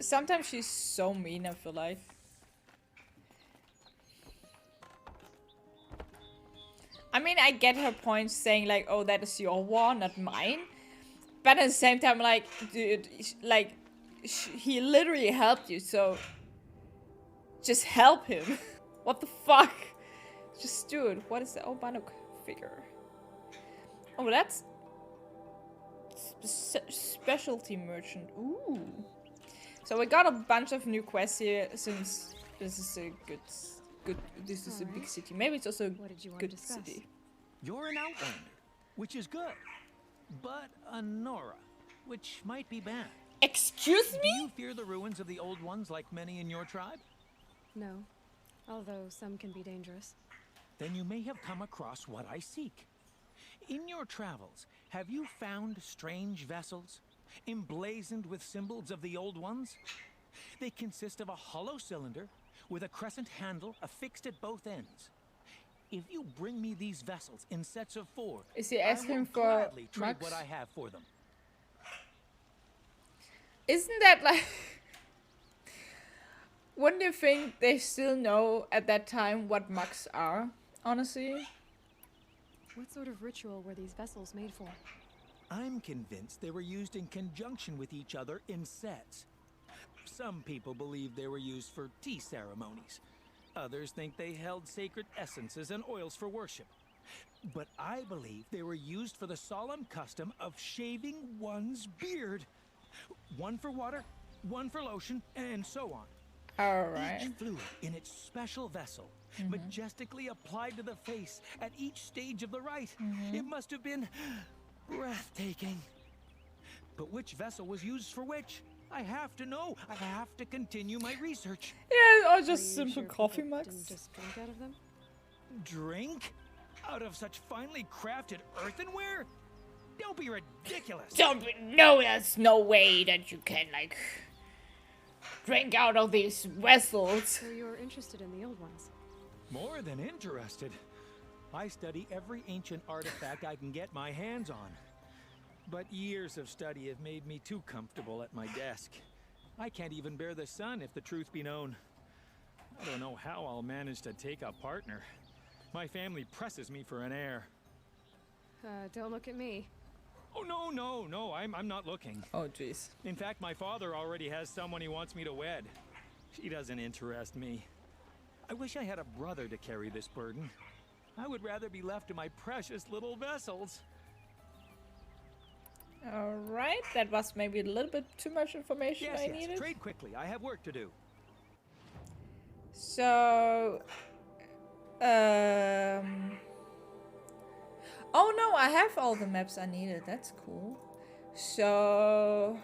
Sometimes she's so mean, I feel like. I mean, I get her point saying like, oh, that is your war, not mine. But at the same time, like, dude, like, he literally helped you, so just help him. What the fuck? Just do it. What is the Banuk figure? Oh, that's specialty merchant. Ooh. So we got a bunch of new quests here since this is a this is a big city. Maybe it's also a good city. You're an outlander, which is good. But a Nora, which might be bad. Excuse me? Do you fear the ruins of the old ones like many in your tribe? No, although some can be dangerous. Then you may have come across what I seek. In your travels, have you found strange vessels, emblazoned with symbols of the old ones? They consist of a hollow cylinder with a crescent handle affixed at both ends. If you bring me these vessels in sets of 4, is he asking I will for gladly trade Max? what I have for them. Isn't that like... Wouldn't you think they still know at that time what mugs are, honestly? What sort of ritual were these vessels made for? I'm convinced they were used in conjunction with each other in sets. Some people believe they were used for tea ceremonies. Others think they held sacred essences and oils for worship. But I believe they were used for the solemn custom of shaving one's beard. One for water, one for lotion, and so on. Alright. Each fluid in its special vessel, majestically applied to the face at each stage of the rite. It must have been breathtaking. But which vessel was used for which? I have to know. I have to continue my research. Yeah, or just simple coffee mugs. Didn't just drink out of them? Drink? Out of such finely crafted earthenware? Don't be ridiculous. No, there's no way that you can, like, drink out of these vessels. So you're interested in the old ones? More than interested. I study every ancient artifact I can get my hands on. But years of study have made me too comfortable at my desk. I can't even bear the sun, if the truth be known. I don't know how I'll manage to take a partner. My family presses me for an heir. Don't look at me. Oh, no, I'm not looking. Oh, jeez. In fact, my father already has someone he wants me to wed. She doesn't interest me. I wish I had a brother to carry this burden. I would rather be left to my precious little vessels. Alright, that was maybe a little bit too much information I needed. Trade quickly. I have work to do. So... Oh no, I have all the maps I needed. That's cool. So...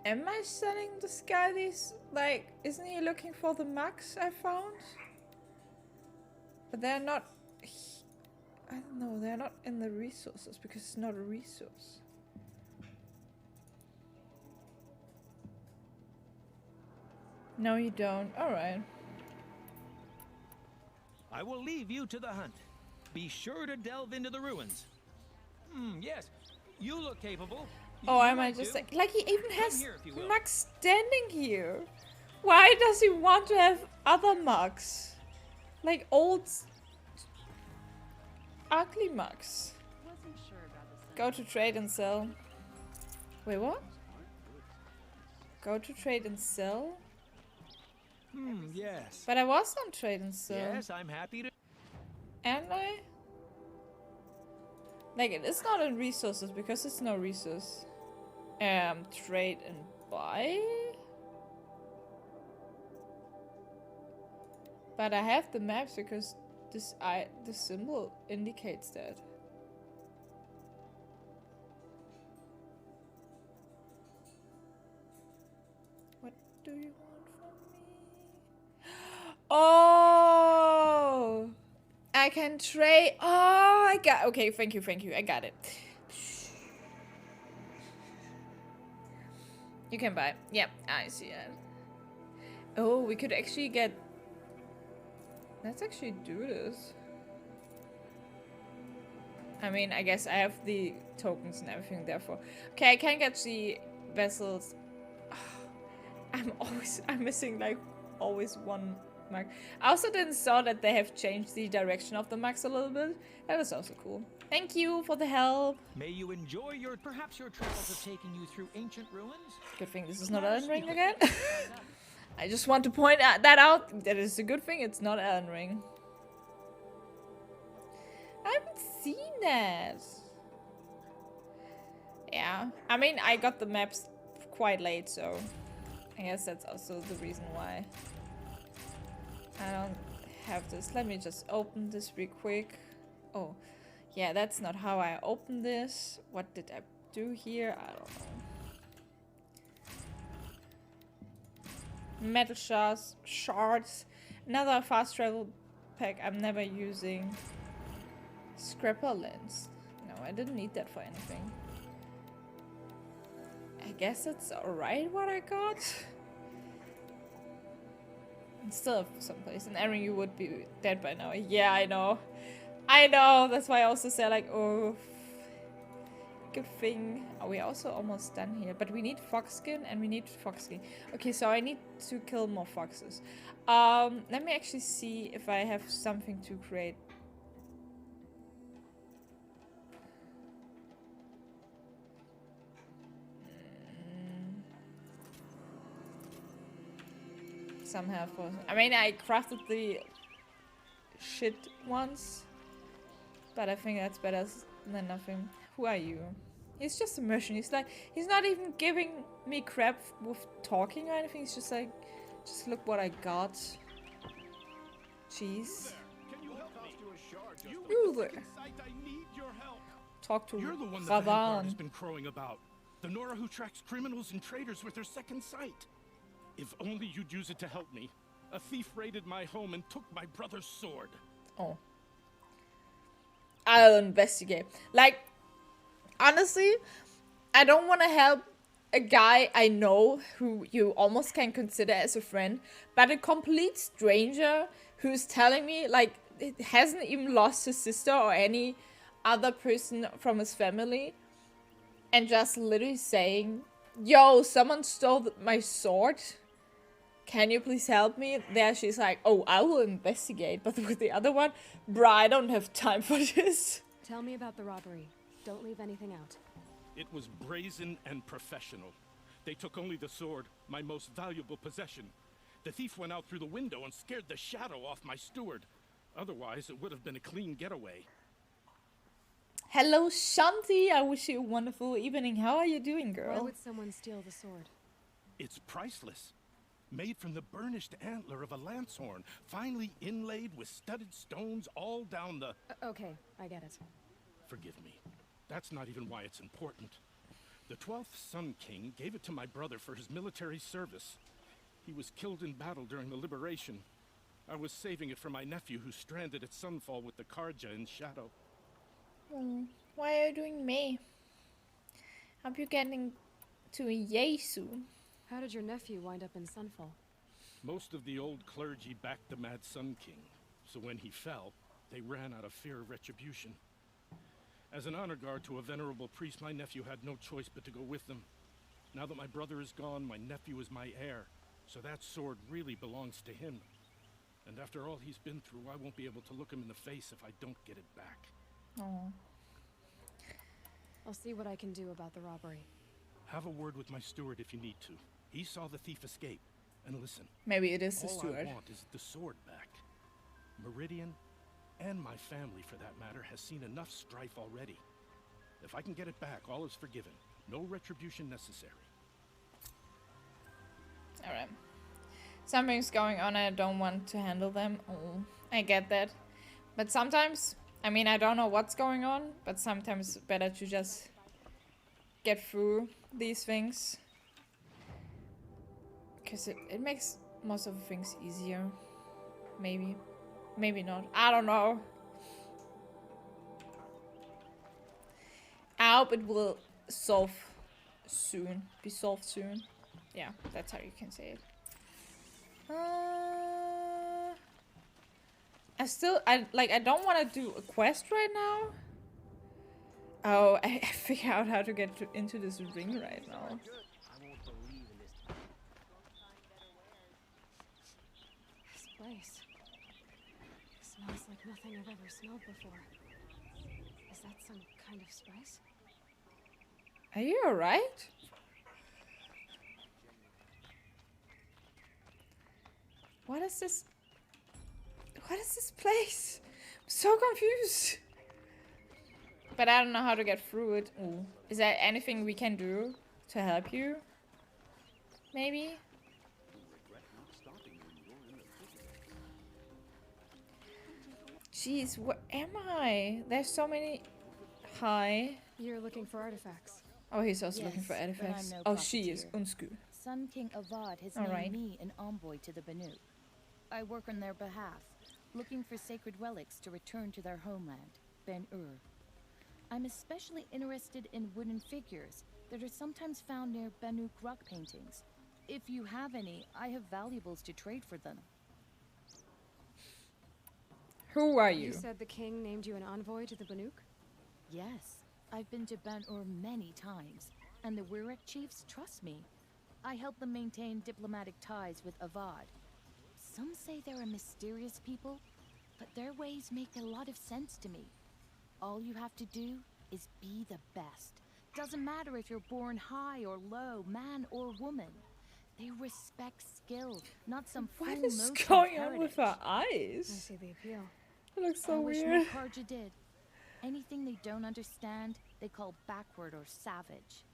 Am I selling this guy these? Like, isn't he looking for the mugs I found? But they're not... I don't know, they're not in the resources because it's not a resource. No, you don't. Alright. I will leave you to the hunt. Be sure to delve into the ruins. Yes, you look capable. Oh, I might just like he even has mugs standing here. Why does he want to have other mugs? Like old ugly mugs. Go to trade and sell. Wait, what? Go to trade and sell? Yes. But I was on trade and sell. Yes, I'm happy to. And I? Like, it is not in resources because it's no resource. Trade and buy? But I have the maps because the symbol indicates that. What do you want from me? Oh! I can trade. Oh, I got. Okay, thank you. I got it. You can buy. Yep, I see it. Oh, we could actually get. Let's actually do this. I mean, I guess I have the tokens and everything therefore. Okay, I can get the vessels. I'm missing like always one mark. I also didn't saw that they have changed the direction of the max a little bit. That was also cool. Thank you for the help. May you enjoy your... Perhaps your travels have taken you through ancient ruins? Good thing this is not Elden Ring again. I just want to point that out. That is a good thing it's not Elden Ring. I haven't seen that. Yeah, I mean, I got the maps quite late, so I guess that's also the reason why I don't have this. Let me just open this real quick. Oh, yeah, that's not how I opened this. What did I do here? I don't know. Metal shards. Another fast travel pack I'm never using. Scrapper lens. No, I didn't need that for anything. I guess it's alright what I got. Still someplace. And Aaron, you would be dead by now. Yeah, I know. I know. That's why I also said like, oh, good thing. Oh, we're also almost done here. But we need fox skin and we need fox skin. Okay, so I need to kill more foxes. Let me actually see if I have something to create. Somehow for... I mean, I crafted the shit once. But I think that's better than nothing. Who are you? He's just a merchant. He's like... He's not even giving me crap with talking or anything. He's just like... Just look what I got. Jeez. You there. Talk to You're the one the Vanguard has Ravan. been crowing about. The Nora who tracks criminals and traitors with her second sight. If only you'd use it to help me. A thief raided my home and took my brother's sword. Oh. I'll investigate. Like, honestly, I don't want to help a guy I know who you almost can consider as a friend, but a complete stranger who's telling me, like, it hasn't even lost his sister or any other person from his family, and just literally saying, yo, someone stole my sword. Can you please help me? There she's like, oh, I will investigate. But with the other one, bruh, I don't have time for this. Tell me about the robbery. Don't leave anything out. It was brazen and professional. They took only the sword, my most valuable possession. The thief went out through the window and scared the shadow off my steward. Otherwise, it would have been a clean getaway. Hello, Shanti. I wish you a wonderful evening. How are you doing, girl? Why would someone steal the sword? It's priceless. Made from the burnished antler of a lancehorn, finely inlaid with studded stones all down the... Okay, I get it. Forgive me. That's not even why it's important. The 12th Sun King gave it to my brother for his military service. He was killed in battle during the liberation. I was saving it for my nephew who's stranded at Sunfall with the Karja in shadow. Why are you doing me? Hope you're getting to a yay soon. How did your nephew wind up in Sunfall? Most of the old clergy backed the Mad Sun King, so when he fell, they ran out of fear of retribution. As an honor guard to a venerable priest, my nephew had no choice but to go with them. Now that my brother is gone, my nephew is my heir, so that sword really belongs to him. And after all he's been through, I won't be able to look him in the face if I don't get it back. Oh. I'll see what I can do about the robbery. Have a word with my steward if you need to. He saw the thief escape. And listen, Maybe it is the all steward. I want is the sword back. Meridian, and my family for that matter, has seen enough strife already. If I can get it back, all is forgiven. No retribution necessary. Alright. Something's going on and I don't want to handle them. Oh, I get that. But sometimes, I mean, I don't know what's going on, but sometimes it's better to just get through these things. Because it makes most of the things easier. Maybe. Maybe not. I don't know. I hope it will solve soon. Be solved soon. Yeah, that's how you can say it. I don't want to do a quest right now. Oh, I figure out how to get into this ring right now. This place smells like nothing I've ever smelled before. Is that some kind of spice? Are you alright? What is this? What is this place? I'm so confused. But I don't know how to get through it. Ooh. Is there anything we can do to help you? Maybe? Jeez, where am I? There's so many... Hi. You're looking for artifacts. Oh, he's also Yes, looking for but I'm artifacts. no Oh, she is. profiteer. Unsku. Sun King Avad has All named right. me an envoy to the Banuk. I work on their behalf, looking for sacred relics to return to their homeland, Ben-Ur. I'm especially interested in wooden figures that are sometimes found near Banuk rock paintings. If you have any, I have valuables to trade for them. Who are you? You said the king named you an envoy to the Banuk? Yes, I've been to Ben-Ur many times, and the Wirek chiefs trust me. I help them maintain diplomatic ties with Avad. Some say they're a mysterious people, but their ways make a lot of sense to me. All you have to do is be the best. Doesn't matter if you're born high or low, man or woman. They respect skill, not some fool What is notion of going on with heritage. her I eyes? see the appeal. It looks so I wish weird. more Karja did. Anything they don't understand, they call backward or savage.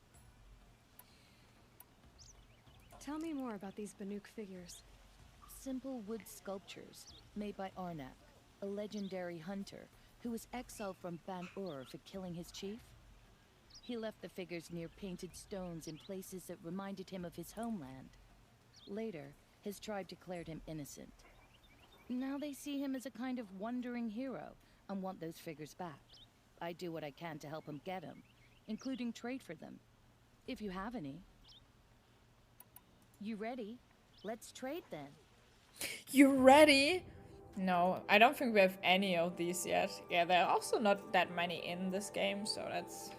Tell me more about these Banuk figures. Simple wood sculptures made by Arnak, a legendary hunter who was exiled from Ban-Ur for killing his chief. He left the figures near painted stones in places that reminded him of his homeland. Later, his tribe declared him innocent. Now they see him as a kind of wandering hero and want those figures back. I do what I can to help him get them, including trade for them. If you have any. You ready? Let's trade then. You ready? No, I don't think we have any of these yet. Yeah, there are also not that many in this game, so that's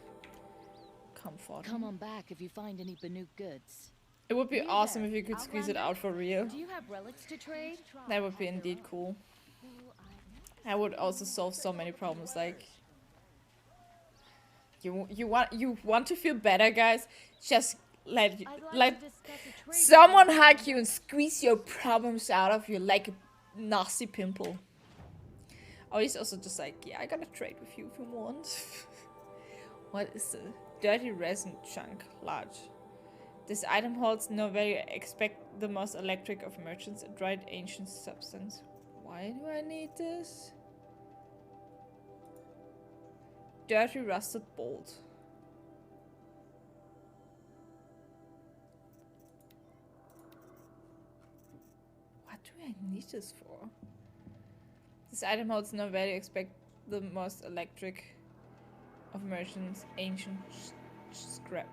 comforting. Come on back if you find any Banuk goods. It would be Hey awesome there, if you could squeeze it Outlander. out for real. Do you have relics to trade? That would be indeed cool. I would also solve so many problems. Like, you want to feel better, guys? Just let To discuss a trade someone with hug you and squeeze your problems out of you like a nasty pimple. Oh, he's also just like, yeah, I gotta trade with you if you want. What is the dirty resin chunk? Large. This item holds no value. Expect the most electric of merchants. A dried ancient substance. Why do I need this? Dirty rusted bolt. What do I need this for? This item holds no value. Expect the most electric of merchants. Ancient scrap.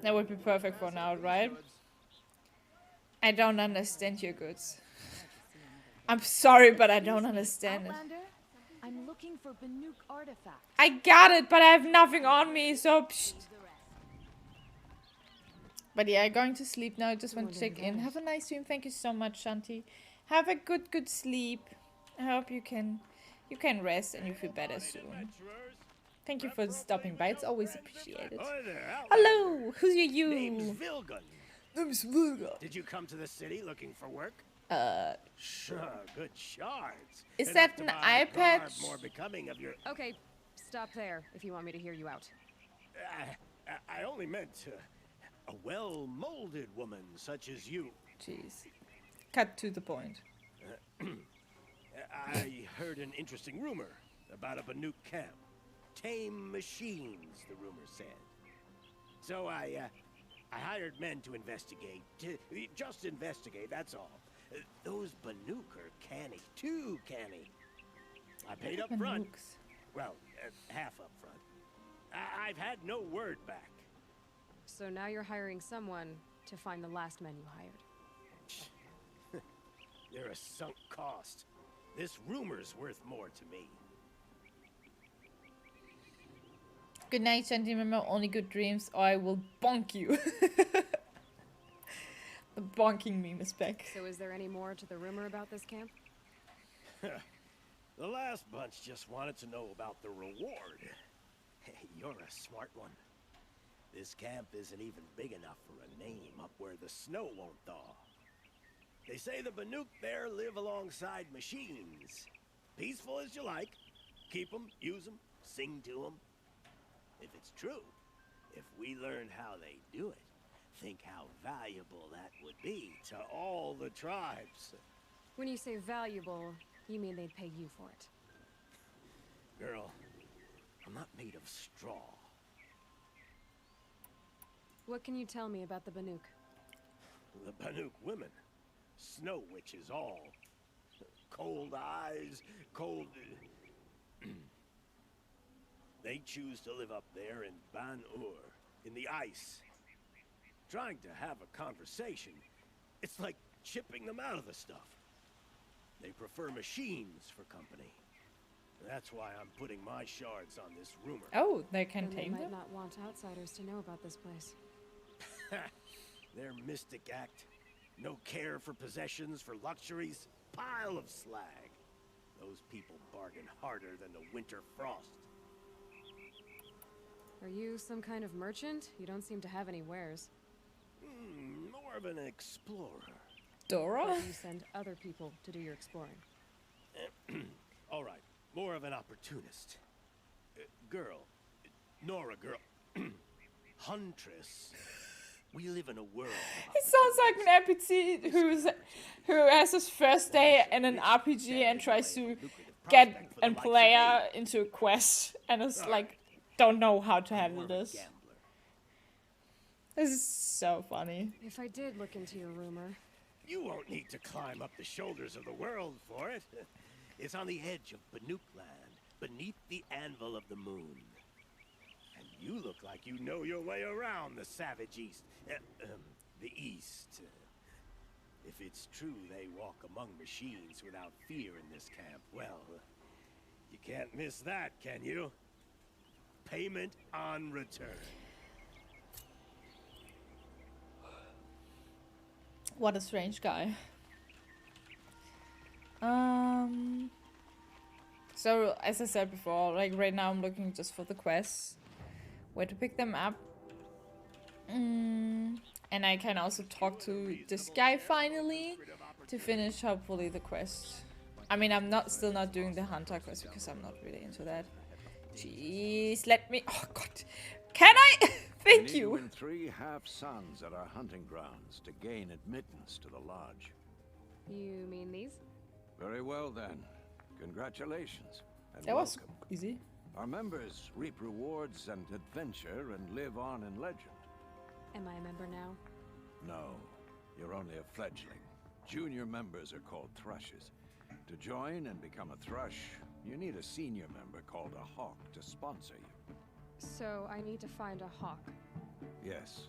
That would be perfect for now, right? I don't understand your goods. I'm sorry, but I don't understand it. Outlander, I'm looking for Banuk artifacts. I got it, but I have nothing on me, so psst. But yeah, going to sleep now. Just want to check in. Have a nice stream. Thank you so much, Shanti. Have a good sleep. I hope you can rest and you feel better soon. Thank you for stopping by. It's always appreciated. Hi there, Outlander. Hello, who's Name's you? Vilgun. Name's Vulga. Did you come to the city looking for work? Sure. Good shards. Is Enough that to an buy eye a garb patch? more becoming of your... Okay, stop there if you want me to hear you out. I only meant a well-molded woman such as you. Jeez. Cut to the point. I heard an interesting rumor about a Banuk camp. Tame machines, the rumor said. So I hired men to investigate. Just investigate, that's all. Those Banuk are canny, too canny. I paid up front. Manooks. Well, half up front. I've had no word back. So now you're hiring someone to find the last men you hired. They're a sunk cost. This rumor's worth more to me. Good night, Shanti. Remember, only good dreams, or I will bonk you. The bonking meme is back. So is there any more to the rumor about this camp? The last bunch just wanted to know about the reward. Hey, you're a smart one. This camp isn't even big enough for a name up where the snow won't thaw. They say the Banuk there live alongside machines. Peaceful as you like. Keep them, use them, sing to them. If it's true, if we learn how they do it, think how valuable that would be to all the tribes. When you say valuable, you mean they'd pay you for it. Girl, I'm not made of straw. What can you tell me about the Banuk? The Banuk women. Snow witches all. Cold eyes, cold... They choose to live up there in Ban-Ur, in the ice. Trying to have a conversation, it's like chipping them out of the stuff. They prefer machines for company. That's why I'm putting my shards on this rumor. Oh, they can Then they tame might them? not want outsiders to know about this place. Their mystic act. No care for possessions, for luxuries. Pile of slag. Those people bargain harder than the winter frost. Are you some kind of merchant? You don't seem to have any wares. More of an explorer. Dora? But you send other people to do your exploring. All right, more of an opportunist. Girl. Nora, girl. Huntress. We live in a world. He sounds like an NPC who has his first day in an RPG and tries to get a player into a quest and is like, don't know how to handle this. This is so funny. If I did look into your rumor... You won't need to climb up the shoulders of the world for it. It's on the edge of Banuk land, beneath the anvil of the moon. And you look like you know your way around the savage east. The east. If it's true they walk among machines without fear in this camp, well, you can't miss that, can you? Payment on return. What a strange guy. So, as I said before, like right now I'm looking just for the quests. Where to pick them up. And I can also talk to this guy finally to finish hopefully the quest. I mean, I'm still not doing the hunter quest because I'm not really into that. Jeez, let me. Oh god, can I? Thank you. We need to win 3 half-suns at our hunting grounds to gain admittance to the lodge. You mean these? Very well then. Congratulations. And That was welcome. easy. Our members reap rewards and adventure and live on in legend. Am I a member now? No, you're only a fledgling. Junior members are called thrushes. To join and become a thrush, you need a senior member called a hawk to sponsor you. So I need to find a hawk. Yes,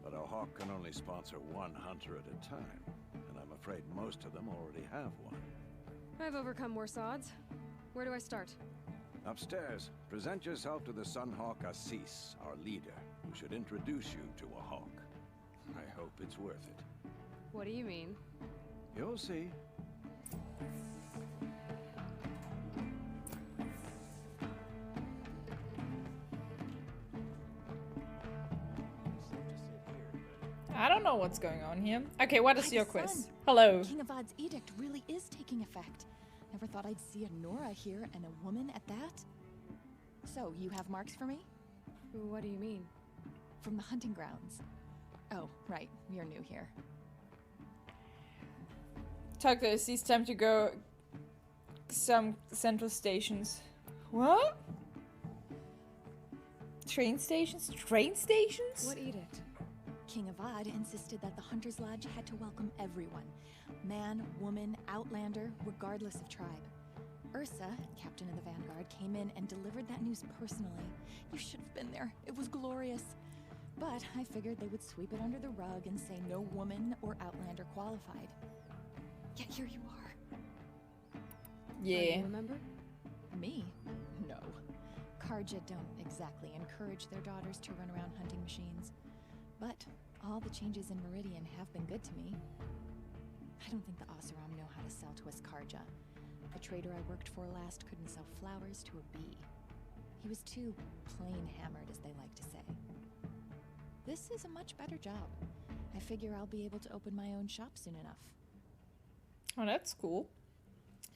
but a hawk can only sponsor 1 hunter at a time, and I'm afraid most of them already have one. I've overcome worse odds. Where do I start? Upstairs, present yourself to the Sunhawk Assis, our leader, who should introduce you to a hawk. I hope it's worth it. What do you mean? You'll see. I don't know what's going on here. Okay, what is your Son, quest? Hello. King Avad's edict really is taking effect. Never thought I'd see a Nora here and a woman at that. So, you have marks for me? What do you mean? From the hunting grounds. Oh, right. You're new here. Talk to us. It's time to go some central stations. What? Train stations? Train stations? What edict? King Avad insisted that the Hunter's Lodge had to welcome everyone. Man, woman, outlander, regardless of tribe. Ursa, captain of the Vanguard, came in and delivered that news personally. You should have been there. It was glorious. But I figured they would sweep it under the rug and say no woman or outlander qualified. Yet here you are. Yeah. You remember? Me? No. Karja don't exactly encourage their daughters to run around hunting machines. But all the changes in Meridian have been good to me. I don't think the Oseram know how to sell to us Karja. The trader I worked for last couldn't sell flowers to a bee. He was too plain hammered, as they like to say. This is a much better job. I figure I'll be able to open my own shop soon enough. Oh, that's cool.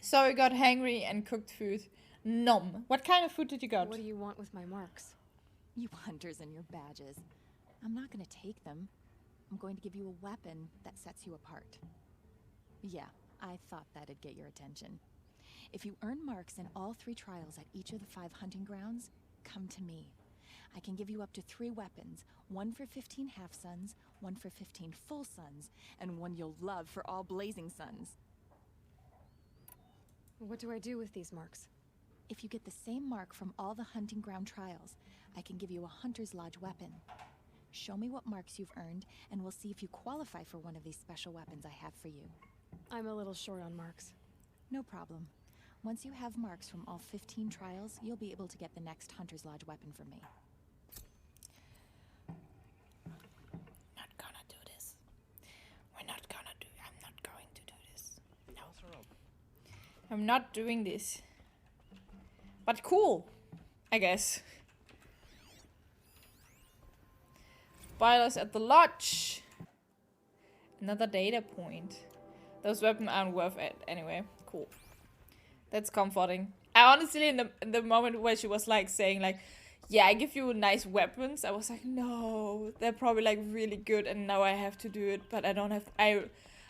So we got hangry and cooked food. Nom. What kind of food did you got? What do you want with my marks? You hunters and your badges. I'm not going to take them. I'm going to give you a weapon that sets you apart. Yeah, I thought that'd get your attention. If you earn marks in all 3 trials at each of the 5 hunting grounds, come to me. I can give you up to 3 weapons, one for 15 half-suns, one for 15 full suns, and one you'll love for all blazing suns. What do I do with these marks? If you get the same mark from all the hunting ground trials, I can give you a Hunter's Lodge weapon. Show me what marks you've earned, and we'll see if you qualify for one of these special weapons I have for you. I'm a little short on marks. No problem. Once you have marks from all 15 trials, you'll be able to get the next Hunter's Lodge weapon from me. Not gonna do this. I'm not going to do this. No. I'm not doing this. But cool, I guess. Spoilers at the lodge. Another data point. Those weapons aren't worth it anyway. Cool. That's comforting. I honestly, in the moment where she was like saying like, yeah, I give you nice weapons, I was like, no, they're probably like really good and now I have to do it, but I don't have,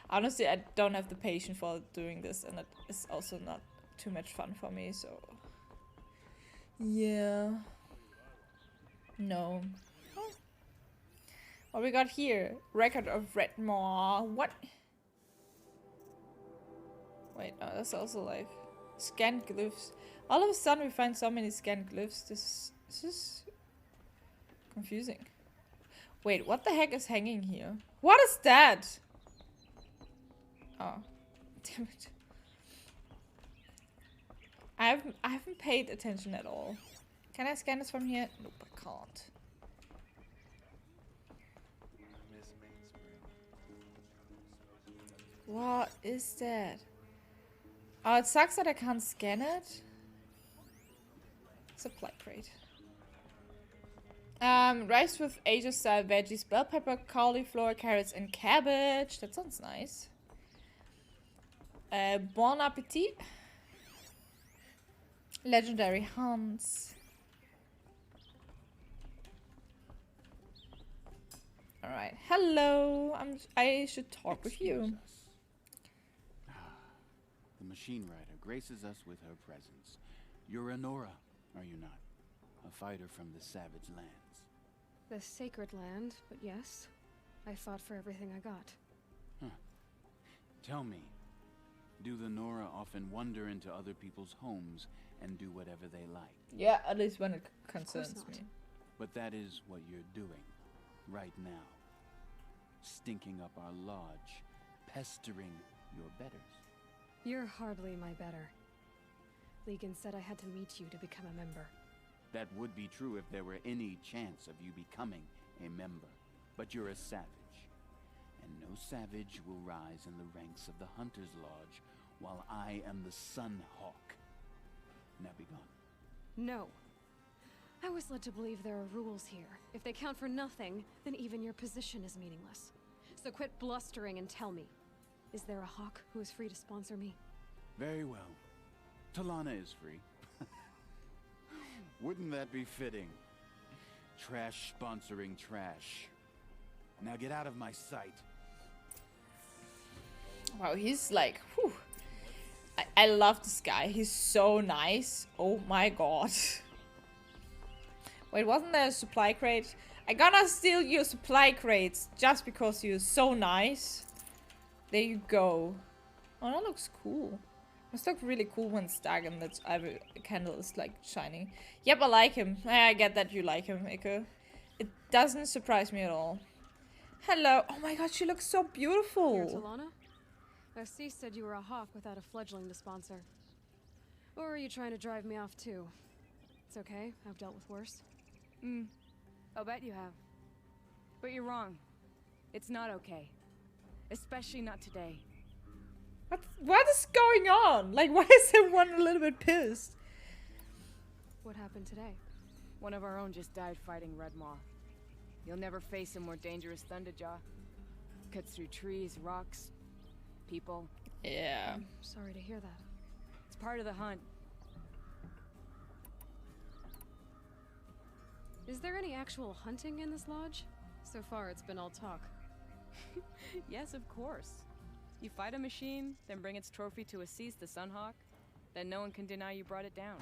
honestly, I don't have the patience for doing this, and it is also not too much fun for me, so yeah. No. What we got here? Record of Redmore. What? Wait, no, that's also like scanned glyphs. All of a sudden we find so many scanned glyphs. This is confusing. Wait, what the heck is hanging here? What is that? Oh, damn it. I haven't paid attention at all. Can I scan this from here? Nope, I can't. What is that? Oh, it sucks that I can't scan it. Supply crate. Rice with Asia-style veggies, bell pepper, cauliflower, carrots, and cabbage. That sounds nice. Bon appetit. Legendary hunts. Alright, hello. I should talk with you. The machine rider graces us with her presence. You're a Nora, are you not? A fighter from the savage lands. The sacred land, but yes. I fought for everything I got. Huh. Tell me, do the Nora often wander into other people's homes and do whatever they like? Yeah, at least when it concerns me. But that is what you're doing, right now. Stinking up our lodge, pestering your betters. You're hardly my better. Legan said I had to meet you to become a member. That would be true if there were any chance of you becoming a member. But you're a savage. And no savage will rise in the ranks of the Hunter's Lodge while I am the Sun Hawk. Now be gone. No. I was led to believe there are rules here. If they count for nothing, then even your position is meaningless. So quit blustering and tell me. Is there a hawk who is free to sponsor me? Very well. Talana is free. Wouldn't that be fitting? Trash sponsoring trash. Now get out of my sight. Wow, he's like, whew. I love this guy. He's so nice. Oh my god. Wait, wasn't there a supply crate? I gonna steal your supply crates just because you're so nice. There you go. Oh, that looks cool. Must look really cool when it's dark and that every candle is like shining. Yep, I like him. I get that you like him, Iko. It doesn't surprise me at all. Hello. Oh my god, she looks so beautiful. You're Talana? Arcee said you were a hawk without a fledgling to sponsor. are you trying to drive me off to? It's okay, I've dealt with worse. I'll bet you have. But you're wrong. It's not okay. Especially not today. What is going on? Like, why is everyone a little bit pissed? What happened today? One of our own just died fighting Red Maw. You'll never face a more dangerous Thunderjaw. Cuts through trees, rocks, people. Yeah. I'm sorry to hear that. It's part of the hunt. Is there any actual hunting in this lodge? So far, it's been all talk. Yes, of course. You fight a machine, then bring its trophy to Assis the Sunhawk, then no one can deny you brought it down.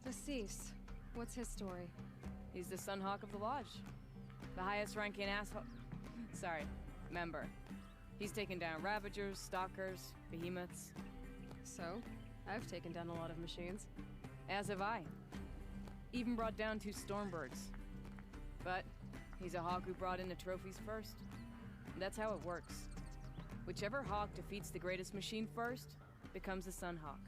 Assis, what's his story? He's the Sunhawk of the Lodge. The highest ranking asshole... Sorry, member. He's taken down Ravagers, Stalkers, Behemoths. So, I've taken down a lot of machines. As have I. Even brought down 2 Stormbirds. But he's a hawk who brought in the trophies first. That's how it works. Whichever hawk defeats the greatest machine first becomes the Sunhawk.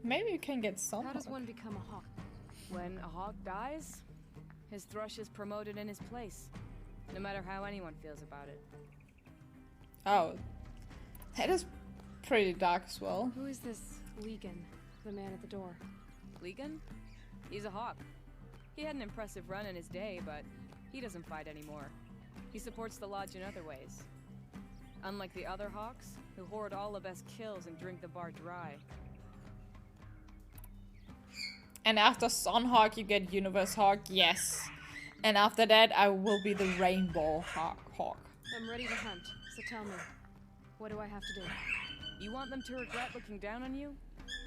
Maybe you can get some. How does one become a hawk? When a hawk dies, his thrush is promoted in his place, no matter how anyone feels about it. Oh, that is pretty dark as well. Who is this Legan, the man at the door? Legan? He's a hawk. He had an impressive run in his day, but he doesn't fight anymore. He supports the lodge in other ways. Unlike the other hawks, who hoard all the best kills and drink the bar dry. And after Sunhawk, you get Universe Hawk, yes. And after that, I will be the Rainbow Hawk. I'm ready to hunt, so tell me, what do I have to do? You want them to regret looking down on you?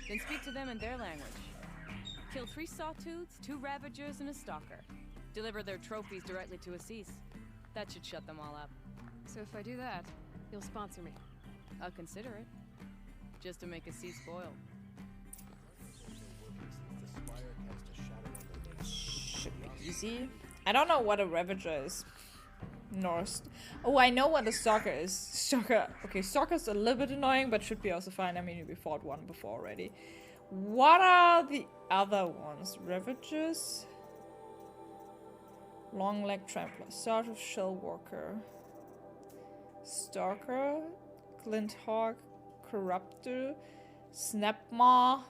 Then speak to them in their language. Kill 3 Sawtooths, 2 Ravagers, and a Stalker. Deliver their trophies directly to Assis. That should shut them all up. So if I do that, you'll sponsor me. I'll consider it. Just to make Assis spoiled. Should be easy. I don't know what a Ravager is. Norse. Oh, I know what a Stalker is. Stalker. Okay, Stalker's a little bit annoying, but should be also fine. I mean, we fought one before already. What are the other ones? Ravagers? Long leg trampler. Sort of shell walker. Stalker. Glinthawk. Corruptor. Snapmaw.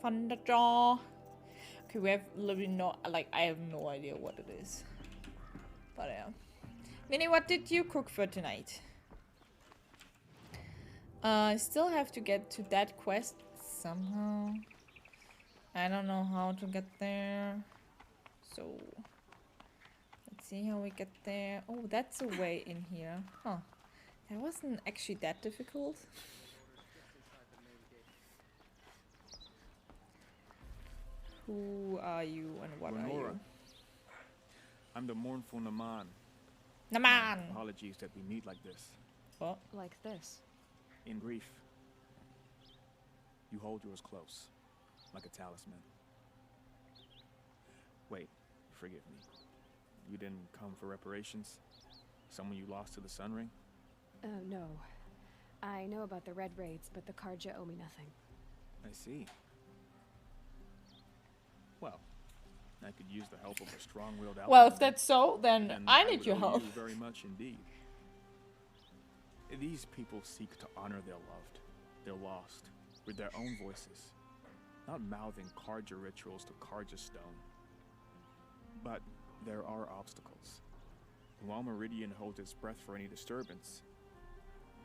Thunderjaw. Okay, we have literally no, like, I have no idea what it is. But yeah. Minnie, what did you cook for tonight? I still have to get to that quest somehow. I don't know how to get there. So, let's see how we get there. Oh, that's a way in here. Huh. That wasn't actually that difficult. Who are you and what are you? I'm the mournful Naman. Naman! Apologies that we meet like this. What? Like this. In grief, you hold yours close, like a talisman. Wait, forgive me. You didn't come for reparations? Someone you lost to the Sun Ring? No. I know about the Red Raids, but the Karja owe me nothing. I see. Well, I could use the help of a strong-willed ally. Well, if that's so, then and I need your would owe help. you very much indeed. These people seek to honor their loved, their lost, with their own voices, not mouthing Karja rituals to Karja stone. But there are obstacles. While Meridian holds its breath for any disturbance,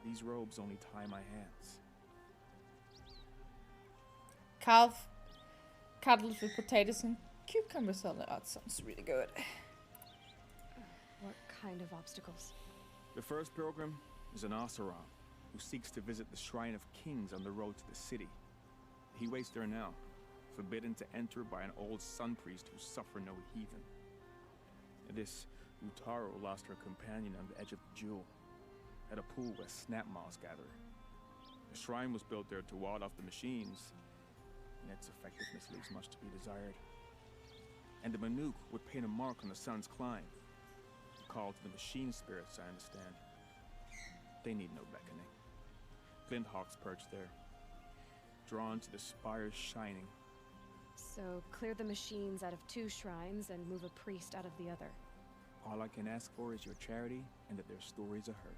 these robes only tie my hands. Calf cuddled with potatoes and cucumber salad. That sounds really good. What kind of obstacles? The first pilgrim is an Oseram who seeks to visit the Shrine of Kings on the road to the city. He waits there now, forbidden to enter by an old sun priest who suffer no heathen. This Utaro lost her companion on the edge of the Jewel, at a pool where snapmaws gather. The shrine was built there to ward off the machines, and its effectiveness leaves much to be desired. And the Manuk would paint a mark on the sun's climb, a call to the machine spirits, I understand. They need no beckoning. Flint hawks perched there, drawn to the spires shining. So, clear the machines out of 2 shrines and move a priest out of the other. All I can ask for is your charity and that their stories are heard.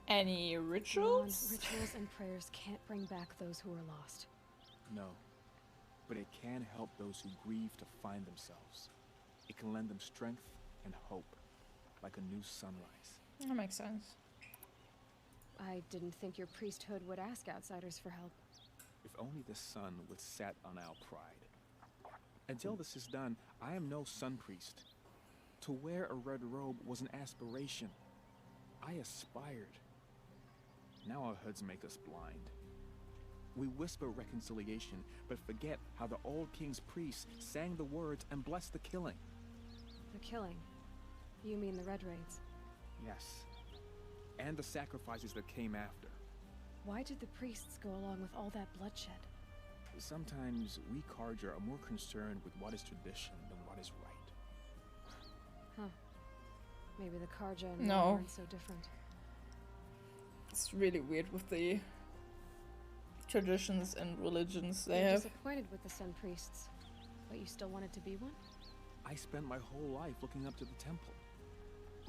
Any rituals? Rituals and prayers can't bring back those who are lost. No, but it can help those who grieve to find themselves. It can lend them strength and hope, like a new sunrise. That makes sense. I didn't think your priesthood would ask outsiders for help. If only the sun would set on our pride. Until this is done, I am no sun priest. To wear a red robe was an aspiration. I aspired. Now our hoods make us blind. We whisper reconciliation, but forget how the old king's priests sang the words and blessed the killing. The killing? You mean the Red Raids? Yes. And the sacrifices that came after. Why did the priests go along with all that bloodshed? Sometimes we Karja are more concerned with what is tradition than what is right. Huh. Maybe the Karja and No. aren't so different. It's really weird with the traditions and religions they You're have. disappointed with the Sun Priests, but you still wanted to be one? I spent my whole life looking up to the temple.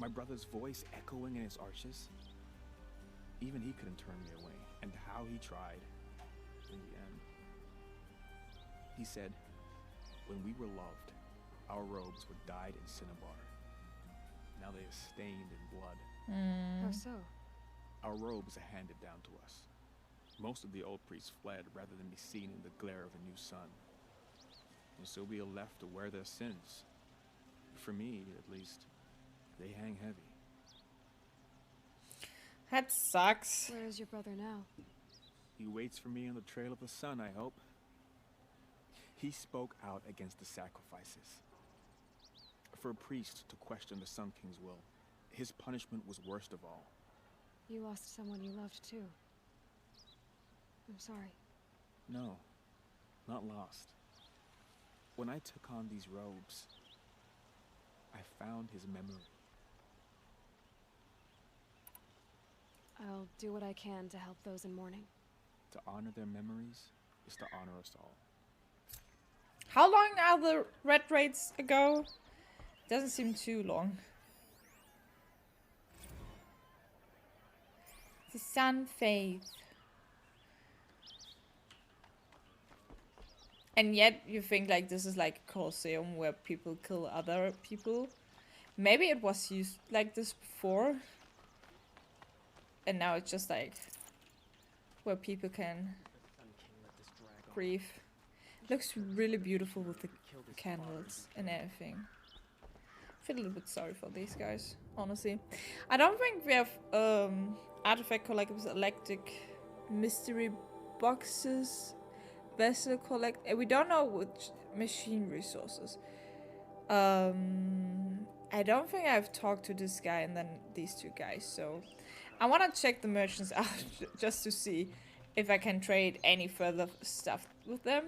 My brother's voice echoing in its arches. Even he couldn't turn me away, and how he tried. In the end, he said, when we were loved, our robes were dyed in cinnabar. Now they are stained in blood. How so? Our robes are handed down to us. Most of the old priests fled rather than be seen in the glare of a new sun. And so we are left to wear their sins. For me, at least, they hang heavy. That sucks. Where is your brother now? He waits for me on the trail of the sun, I hope. He spoke out against the sacrifices. For a priest to question the Sun King's will, his punishment was worst of all. You lost someone you loved too. I'm sorry. No, not lost. When I took on these robes, I found his memory. I'll do what I can to help those in mourning. To honor their memories is to honor us all. How long are the red raids ago? Doesn't seem too long. The sun fades. And yet you think like this is like a Colosseum where people kill other people. Maybe it was used like this before. And now it's just like where people can grieve. Looks really beautiful with the candles and everything. I feel a little bit sorry for these guys, honestly. I don't think we have artifact collectibles, electric mystery boxes, vessel collect. We don't know which machine resources. I don't think I've talked to this guy and then these two guys, so I want to check the merchants out just to see if I can trade any further stuff with them.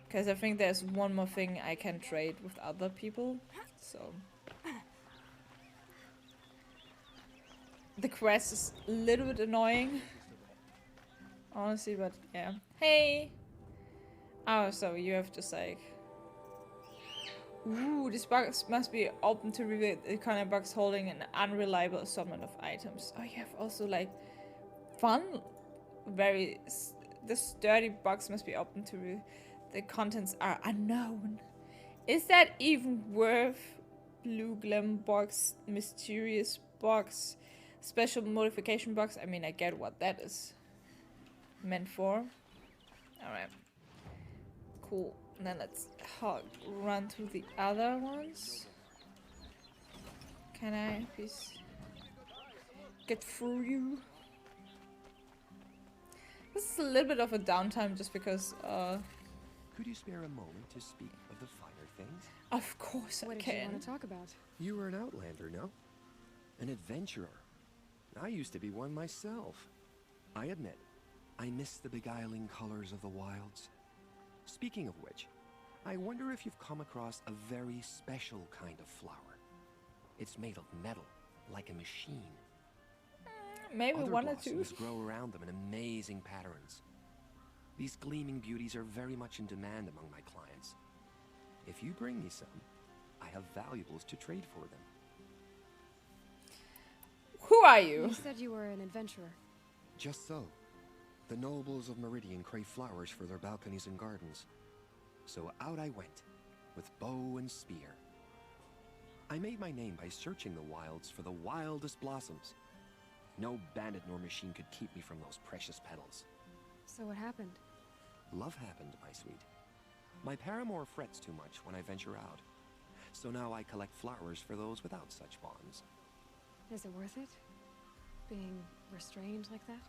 Because I think there's one more thing I can trade with other people, so. The quest is a little bit annoying, honestly, but yeah. Hey! Oh, so you have just like... Ooh, this box must be open to reveal the kind of box holding an unreliable assortment of items. Oh, you have also like fun, the sturdy box must be open to reveal. The contents are unknown. Is that even worth blue gem box, mysterious box, special modification box? I mean, I get what that is meant for. Alright. Cool. And then let's run to the other ones. Can I please get through you? This is a little bit of a downtime just because Could you spare a moment to speak of the finer things? of course I What did you can. want to talk about? You were an outlander, no? An adventurer. I used to be one myself. I admit, I miss the beguiling colors of the wilds. Speaking of which, I wonder if you've come across a very special kind of flower. It's made of metal, like a machine. maybe Other one or two. blossoms grow around them in amazing patterns. These gleaming beauties are very much in demand among my clients. If you bring me some, I have valuables to trade for them. Who are you? You said you were an adventurer. Just so. The nobles of Meridian crave flowers for their balconies and gardens. So out I went, with bow and spear. I made my name by searching the wilds for the wildest blossoms. No bandit nor machine could keep me from those precious petals. So what happened? Love happened, my sweet. My paramour frets too much when I venture out. So now I collect flowers for those without such bonds. Is it worth it? Being restrained like that?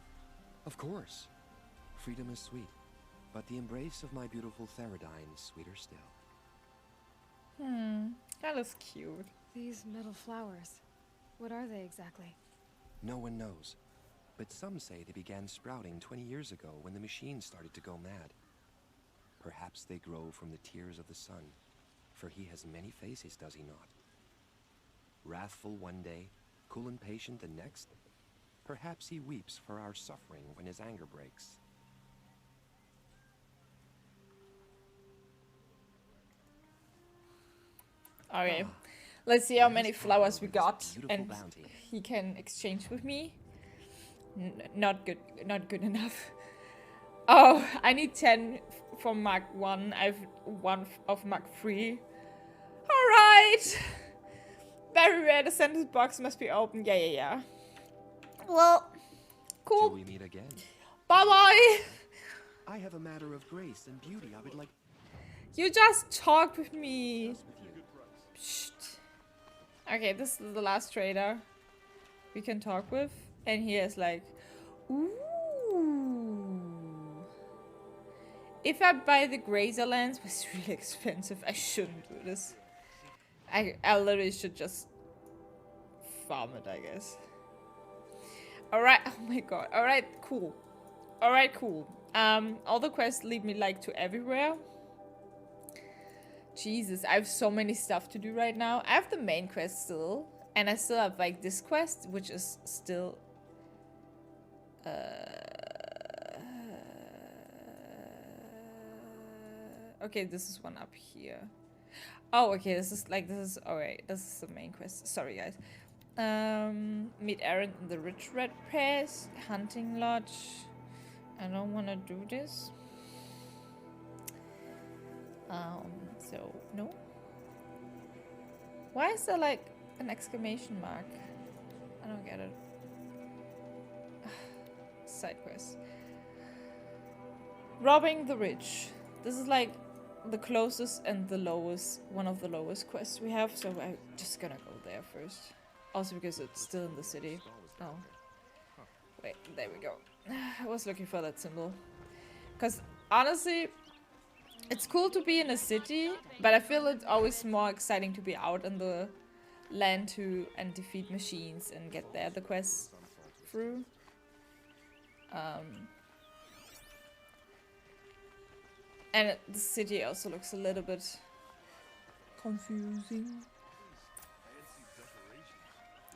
Of course. Freedom is sweet, but the embrace of my beautiful Theradine is sweeter still. That is cute. These metal flowers, what are they exactly? No one knows, but some say they began sprouting 20 years ago when the machines started to go mad. Perhaps they grow from the tears of the sun, for he has many faces, does he not? Wrathful one day, cool and patient the next. Perhaps he weeps for our suffering when his anger breaks. Okay, let's see how many There's flowers we Pablo with got, his beautiful and bounty. he can exchange with me. Not good enough. Oh, I need 10 from Mark 1. I have 1 of Mark 3. Alright! Very rare, the sentence box must be open. Yeah. Well, cool. Till we meet again. Bye-bye! I have a matter of grace and beauty I would like You just talk with me. with you. Psst. Okay, this is the last trader we can talk with. And he is like, ooh. If I buy the Grazer lands, but it's really expensive. I shouldn't do this. I literally should just farm it, I guess. Alright, oh my god. Alright, cool. Alright, cool. All the quests lead me like to everywhere. Jesus, I have so many stuff to do right now. I have the main quest still. And I still have like this quest, which is still... okay, this is one up here. Oh, okay, this is alright. This is the main quest. Sorry, guys. Meet Aaron in the Rich Red Press. Hunting Lodge. I don't want to do this. So, no. Why is there like an exclamation mark? I don't get it. Side quest. Robbing the Rich. This is like the closest and the lowest, one of the lowest quests we have, so I'm just gonna go there first. Also because it's still in the city. Oh. Wait, there we go. I was looking for that symbol. Because honestly, it's cool to be in a city, but I feel it's always more exciting to be out in the land and defeat machines and get there the quests through. And the city also looks a little bit confusing.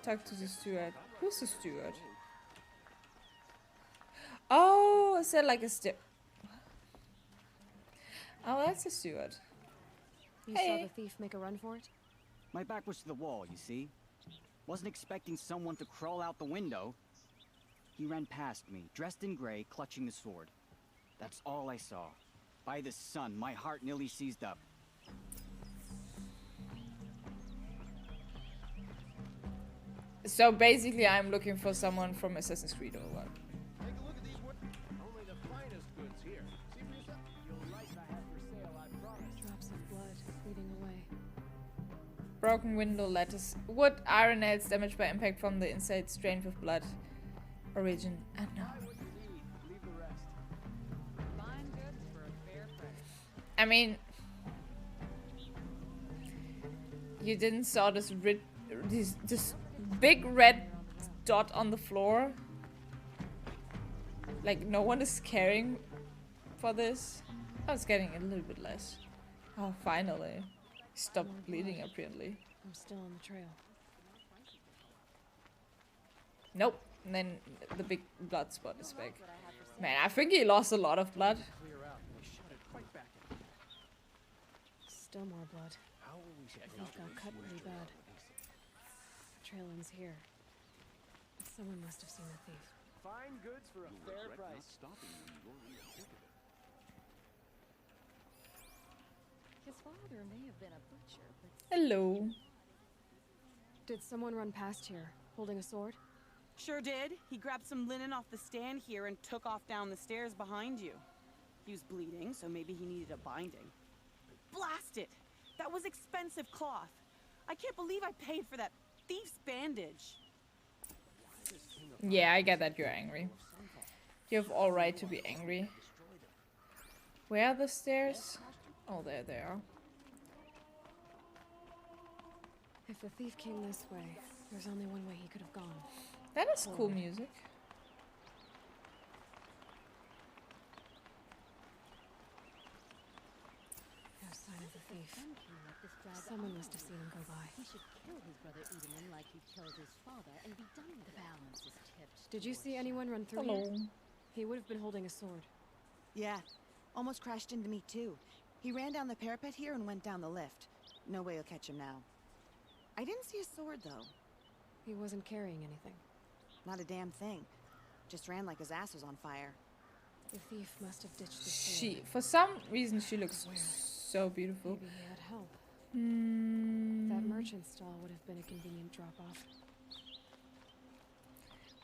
Talk to the steward. Who's the steward? Oh, is that like a Oh, that's a steward. You Hey. saw the thief make a run for it? My back was to the wall, you see? Wasn't expecting someone to crawl out the window. He ran past me, dressed in gray, clutching the sword. That's all I saw. By the sun, my heart nearly seized up. So basically, I'm looking for someone from Assassin's Creed or what? Take a look at these only the finest goods here. See for yourself. You'll like I have for sale, I promise. Drops of blood leading away. Broken window lattice. Wood, iron nails damaged by impact from the inside, strained with blood. Origin unknown. Leave the rest. Fine goods for a fair price. I mean, you didn't saw this this big red dot on the floor. Like no one is caring for this. Oh, it's getting a little bit less. Oh, finally, stopped bleeding apparently. I'm still on the trail. Nope, And then the big blood spot is back. Man, I think he lost a lot of blood. Still more blood. The thief got cut pretty bad. The trail ends here. Someone must have seen the thief. Fine goods for a fair price. His father may have been a butcher, but Hello. Did someone run past here, holding a sword? Sure did. He grabbed some linen off the stand here and took off down the stairs behind you. He was bleeding, so maybe he needed a binding. Blast it! That was expensive cloth. I can't believe I paid for that thief's bandage. Yeah, I get that you're angry. You have all right to be angry. Where are the stairs? Oh, there they are. If the thief came this way, there's only one way he could have gone. That is cool music. No sign of the thief. Someone must have seen him go by. he should kill his brother Edelman like he killed his father and be done with it. The balance is tipped. Did you see anyone run through Hello. here? He would have been holding a sword. Yeah, almost crashed into me too. He ran down the parapet here and went down the lift. No way you'll catch him now. I didn't see a sword though. He wasn't carrying anything. Not a damn thing. Just ran like his ass was on fire. The thief must have ditched the sword. For some reason, she looks so beautiful. Maybe he had help. Mm. That merchant stall would have been a convenient drop-off.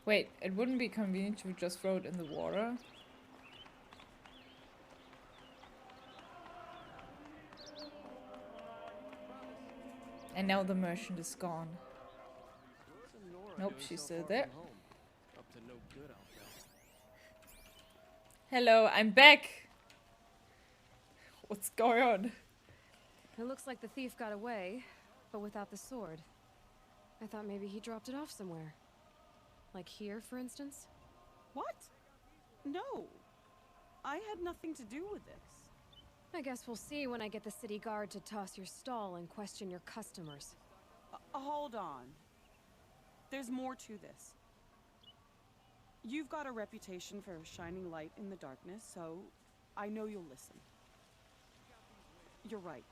Wait, it wouldn't be convenient to just throw it in the water? And now the merchant is gone. Nope, she's still there. Hello, I'm back! What's going on? It looks like the thief got away, but without the sword. I thought maybe he dropped it off somewhere. Like here, for instance? What? No. I had nothing to do with this. I guess we'll see when I get the city guard to toss your stall and question your customers. Hold on. There's more to this. You've got a reputation for shining light in the darkness, so I know you'll listen. You're right.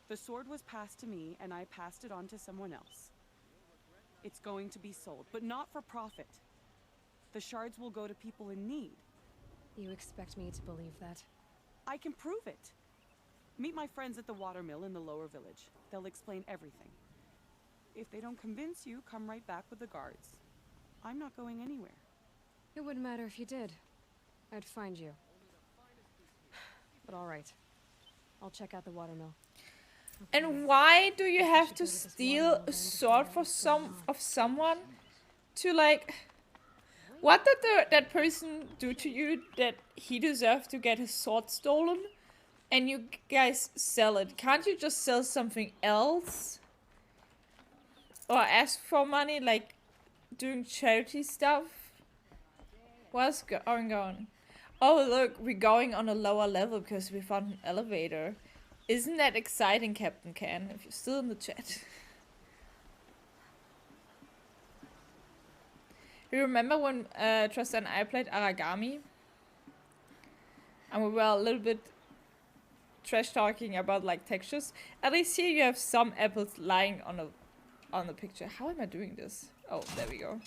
The sword was passed to me, and I passed it on to someone else. It's going to be sold, but not for profit. The shards will go to people in need. You expect me to believe that? I can prove it. Meet my friends at the watermill in the lower village. They'll explain everything. If they don't convince you, come right back with the guards. I'm not going anywhere. It wouldn't matter if you did. I'd find you. But all right. I'll check out the watermill. And why do you have to steal a sword for someone to like? What did that person do to you that he deserved to get his sword stolen? And you guys sell it. Can't you just sell something else? Or ask for money, like doing charity stuff? What's going on? Oh look, we're going on a lower level because we found an elevator. Isn't that exciting, Captain Can, if you're still in the chat? You remember when Trista and I played Aragami? And we were a little bit trash talking about like textures. At least here you have some apples lying on the picture. How am I doing this? Oh, there we go.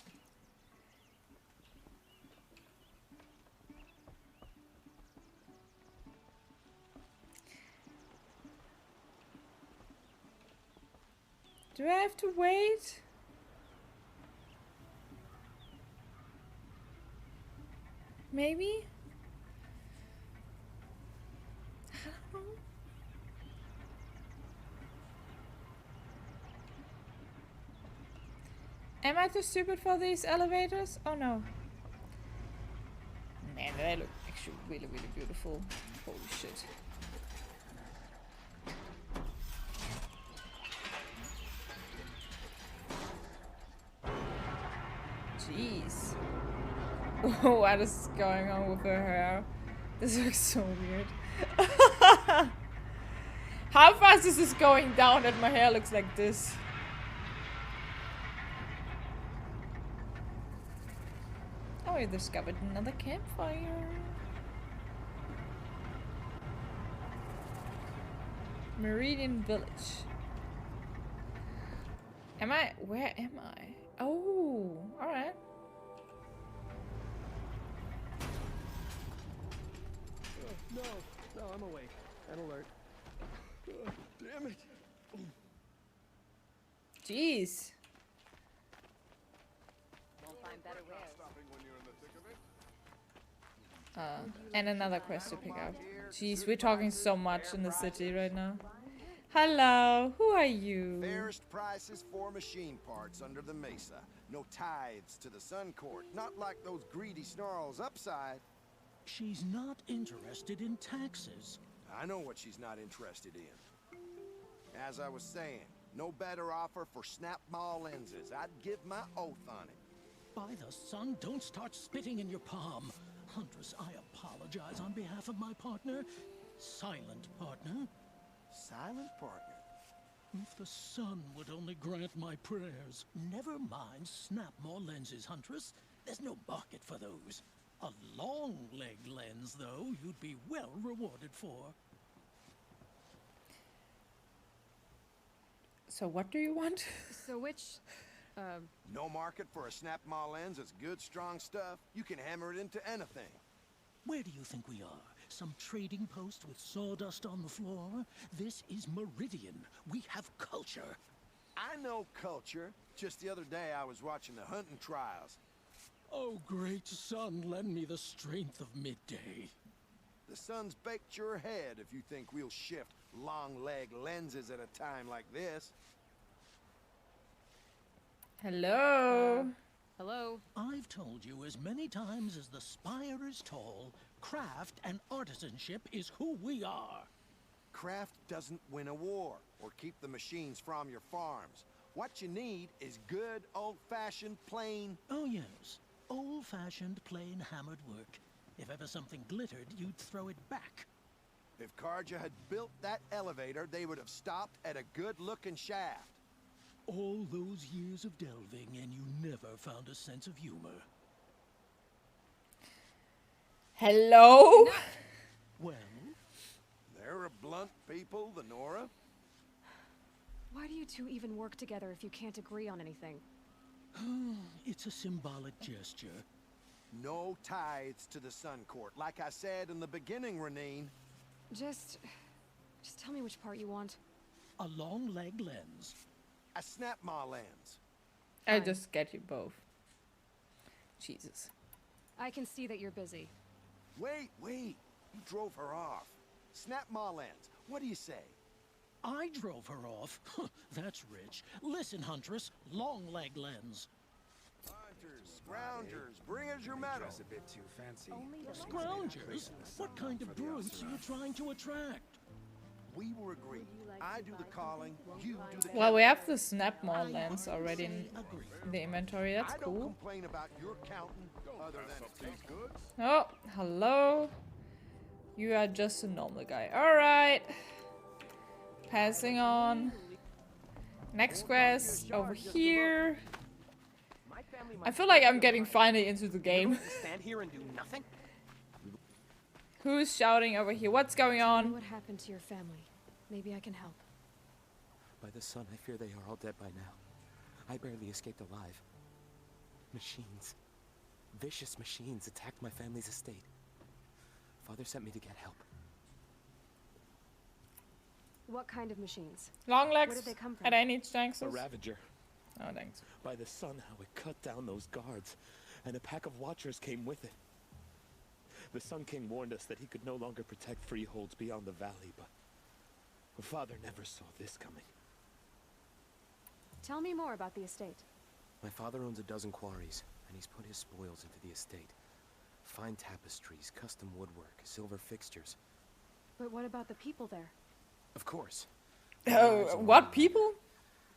Do I have to wait? Maybe? I don't know. Am I too stupid for these elevators? Oh no. Man, they look actually really, really beautiful. Holy shit. Jeez. What is going on with her hair? This looks so weird. How fast is this going down that my hair looks like this? we discovered another campfire. Meridian Village. Where am I? Oh, alright. No, I'm awake and alert. Damn it. Jeez. And another quest to pick up. Jeez, we're talking so much in the city right now. Hello, who are you? Fairest prices for machine parts under the mesa. No tithes to the Sun Court. Not like those greedy snarls upside. She's not interested in taxes. I know what she's not interested in. As I was saying, no better offer for snap maw lenses. I'd give my oath on it. By the sun, don't start spitting in your palm. Huntress, I apologize on behalf of my partner. Silent partner. Silent partner? If the sun would only grant my prayers. Never mind snap maw lenses, Huntress. There's no market for those. A long leg lens, though, you'd be well rewarded for. So what do you want? So which, No market for a snap maw lens that's good, strong stuff. You can hammer it into anything. Where do you think we are? Some trading post with sawdust on the floor? This is Meridian. We have culture. I know culture. Just the other day I was watching the hunting trials. Oh, great sun, lend me the strength of midday. The sun's baked your head if you think we'll shift long leg lenses at a time like this. Hello. Hello. I've told you as many times as the spire is tall, craft and artisanship is who we are. Craft doesn't win a war or keep the machines from your farms. What you need is good, old-fashioned, plain... Oh, yes. Old-fashioned, plain hammered work. If ever something glittered, you'd throw it back. If Karja had built that elevator, they would have stopped at a good-looking shaft. All those years of delving, and you never found a sense of humor. Hello? Well? They're a blunt people, the Nora. why do you two even work together if you can't agree on anything? It's a symbolic gesture. No tithes to the Sun Court. Like I said in the beginning, Renine. Just tell me which part you want. A long leg lens. A snap maw lens. I just get you both. Jesus. I can see that you're busy. Wait. You drove her off. Snap maw lens. What do you say? I drove her off? That's rich. Listen, Huntress. Long leg lens. Hunters, scroungers, bring us your medal. A bit too fancy. Scroungers? What kind of brutes are you trying to attract? We were agreed. I do the calling, you do the... Well, we have the snap maw lens already in the inventory. That's I don't cool. complain about your counting, other than it tastes good. Oh, hello. You are just a normal guy. Alright. Passing on. Next quest over here. I feel like I'm getting finally into the game. Stand here and do nothing? Who's shouting over here? What's going Tell me on? what happened to your family. Maybe I can help. By the sun, I fear they are all dead by now. I barely escaped alive. Machines. Vicious machines attacked my family's estate. Father sent me to get help. What kind of machines? Long legs? Where did they come from? At any chances? A Ravager. Oh, thanks. By the sun, how it cut down those guards, and a pack of watchers came with it. The Sun King warned us that he could no longer protect freeholds beyond the valley, but Father never saw this coming. Tell me more about the estate. My father owns a dozen quarries, and he's put his spoils into the estate. Fine tapestries, custom woodwork, silver fixtures. But what about the people there? Of course. Oh, what people?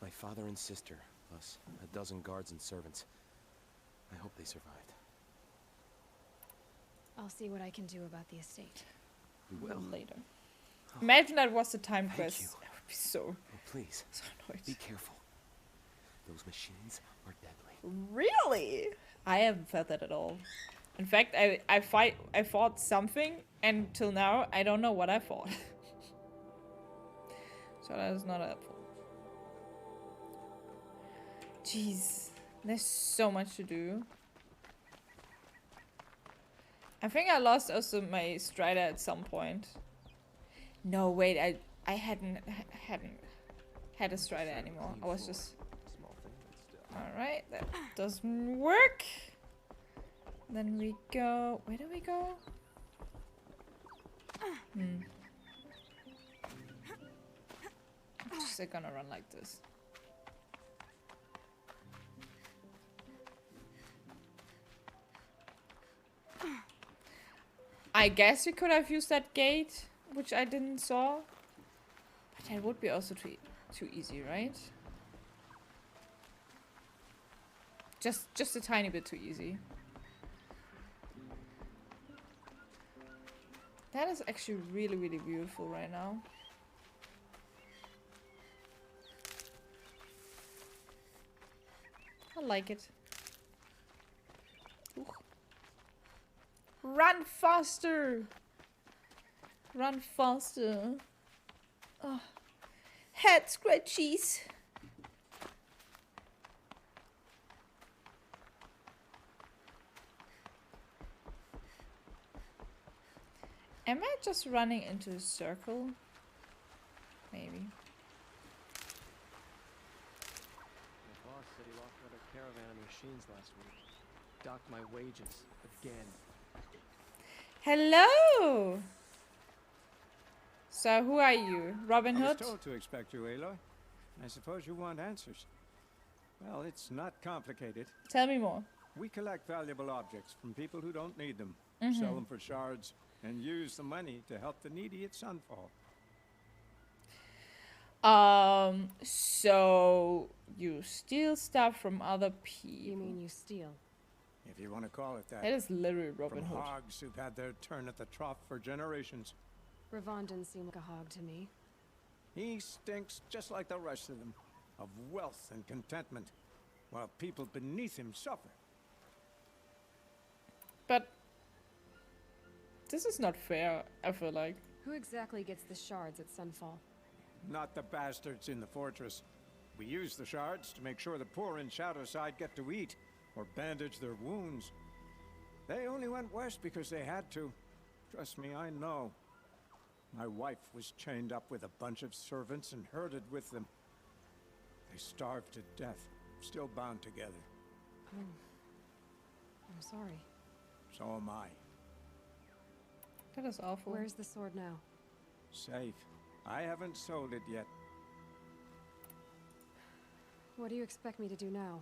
My father and sister, plus a dozen guards and servants. I hope they survived. I'll see what I can do about the estate. We will. Later. Imagine that was the time Thank quest. you. That would be so... Oh, please. So annoyed. Be careful. Those machines are deadly. Really? I haven't felt that at all. In fact, I fought something, and till now I don't know what I fought. So that is not helpful. Jeez, there's so much to do. I think I lost also my Strider at some point. No, wait, I hadn't had a Strider anymore. I was just... Alright, that doesn't work. Then we go... Where do we go? I'm just gonna run like this. I guess we could have used that gate, which I didn't saw. But that would be also too easy, right? Just a tiny bit too easy. That is actually really, really beautiful right now. I like it. Ooh. Run faster! Run faster. Oh. Head scratchies. Am I just running into a circle? Maybe. My boss said he locked out a caravan of machines last week. Docked my wages again. Hello! So, who are you? Robin Hood? I was told to expect you, Aloy. I suppose you want answers. Well, it's not complicated. Tell me more. We collect valuable objects from people who don't need them, Mhm. sell them for shards, and use the money to help the needy at Sunfall. So you steal stuff from other people. You mean you steal? If you want to call it that. That is literally Robin From Hood. hogs who've had their turn at the trough for generations. Ravon didn't seem like a hog to me. He stinks just like the rest of them, of wealth and contentment, while people beneath him suffer. But this is not fair, I feel like. Who exactly gets the shards at Sunfall? Not the bastards in the fortress. We use the shards to make sure the poor in Shadowside get to eat, or bandage their wounds. They only went west because they had to. Trust me, I know. My wife was chained up with a bunch of servants and herded with them. They starved to death, still bound together. I'm sorry. So am I. That is awful. Where's the sword now? Safe. I haven't sold it yet. What do you expect me to do now?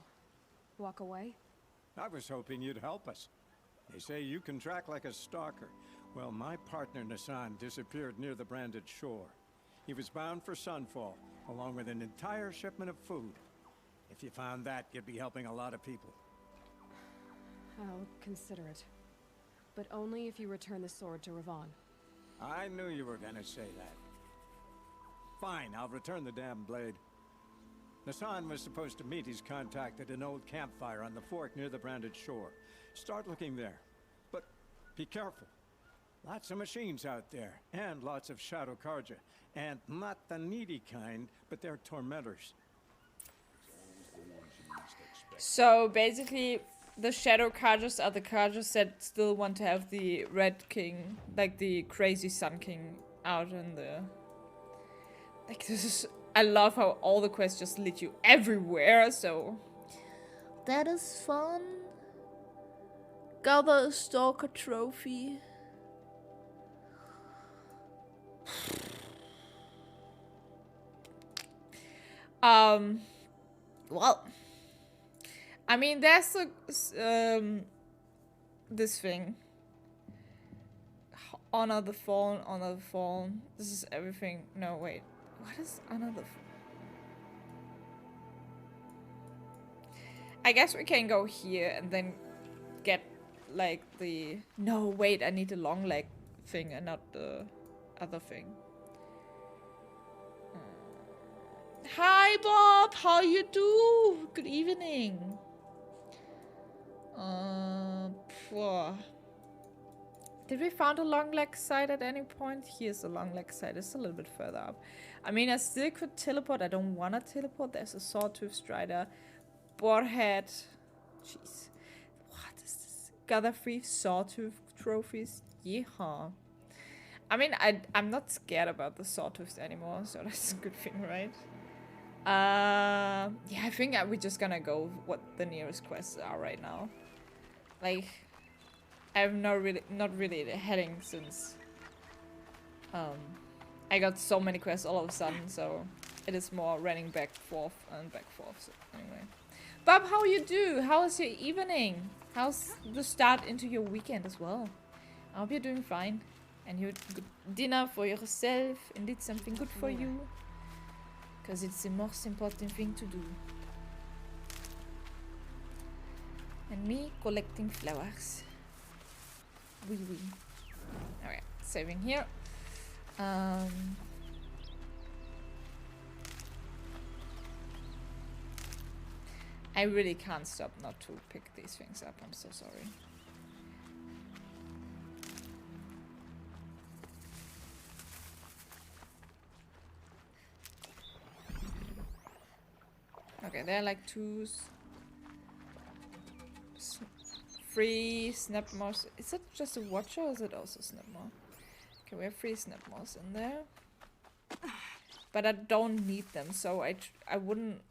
Walk away? I was hoping you'd help us. They say you can track like a stalker. Well, my partner Nassan disappeared near the branded shore. He was bound for Sunfall, along with an entire shipment of food. If you found that, you'd be helping a lot of people. I'll consider it. But only if you return the sword to Ravon. I knew you were gonna say that. Fine, I'll return the damn blade. Nassan was supposed to meet his contact at an old campfire on the fork near the branded shore. Start looking there. But be careful. Lots of machines out there, and lots of Shadow Karja. And not the needy kind, but they're tormentors. So basically, the Shadow Karjas are the Karjas that still want to have the Red King, like the crazy Sun King, out in the... Like, this is... I love how all the quests just lead you everywhere, so... That is fun. Gather a Stalker trophy. Well... I mean, there's this thing. Honor the Fallen, honor the Fallen. This is everything. No, wait. What is honor the Fallen? I guess we can go here and then get, like, the... No, wait, I need the long leg thing and not the other thing. Hi, Bob! How you do? Good evening. Whoa. Did we find a long leg site at any point? Here's a long leg site. It's a little bit further up. I mean, I still could teleport. I don't want to teleport. There's a Sawtooth Strider. Boarhead. Jeez. What is this? Gather 3 Sawtooth trophies. Yeehaw. I mean, I'm not scared about the Sawtooths anymore, so that's a good thing, right? Yeah, I think we're just gonna go what the nearest quests are right now. Like, I'm not really heading since I got so many quests all of a sudden, so it is more running back forth and back forth. So anyway, Bob, how you do? How is your evening? How's the start into your weekend as well? I hope you're doing fine and you had good dinner for yourself and did something good for you, because it's the most important thing to do. And me collecting flowers. Wee wee. Alright, saving here. I really can't stop not to pick these things up. I'm so sorry. Okay, there are like 2 3 Snapmaws. Is it just a Watcher or is it also Snapmaw? Okay, we have 3 Snapmaws in there. But I don't need them, so I wouldn't...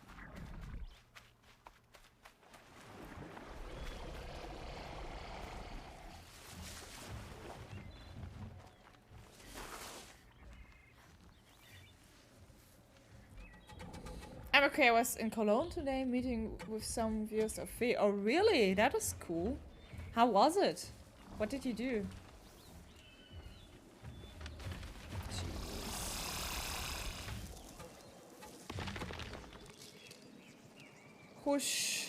I'm okay. I was in Cologne today meeting with some viewers of Fee. Oh really? That is cool. How was it? What did you do? Whoosh.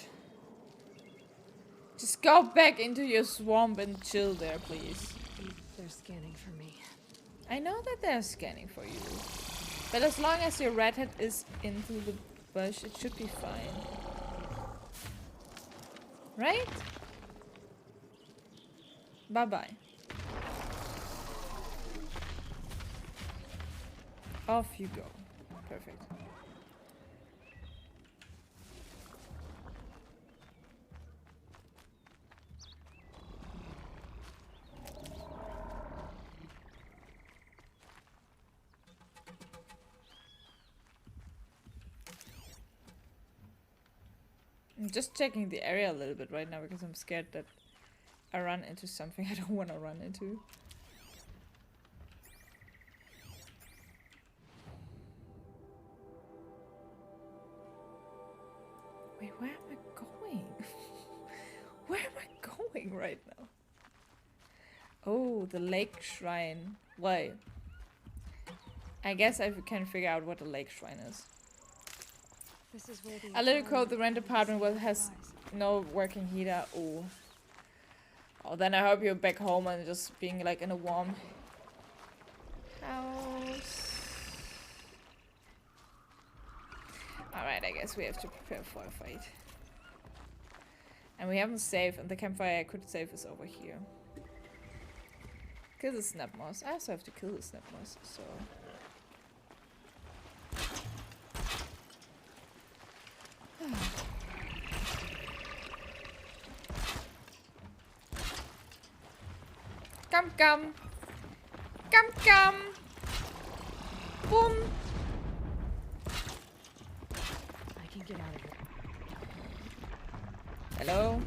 Just go back into your swamp and chill there, please. They're scanning for me. I know that they're scanning for you. But as long as your redhead is into the bush, it should be fine. Right? Bye-bye. Off you go. Perfect. I'm just checking the area a little bit right now because I'm scared that I run into something I don't want to run into. Wait, where am I going? Where am I going right now? Oh, the lake shrine. Wait. I guess I can figure out what the lake shrine is. This is where A little cold, the rent apartment has no working heater. Oh. Oh, then I hope you're back home and just being like in a warm house. Alright, I guess we have to prepare for a fight. And we haven't saved, and the campfire I could save is over here. Kill the Snapmaws. I also have to kill the Snapmaws, so... Come, come. Come, come. Boom. I can get out of here. Hello?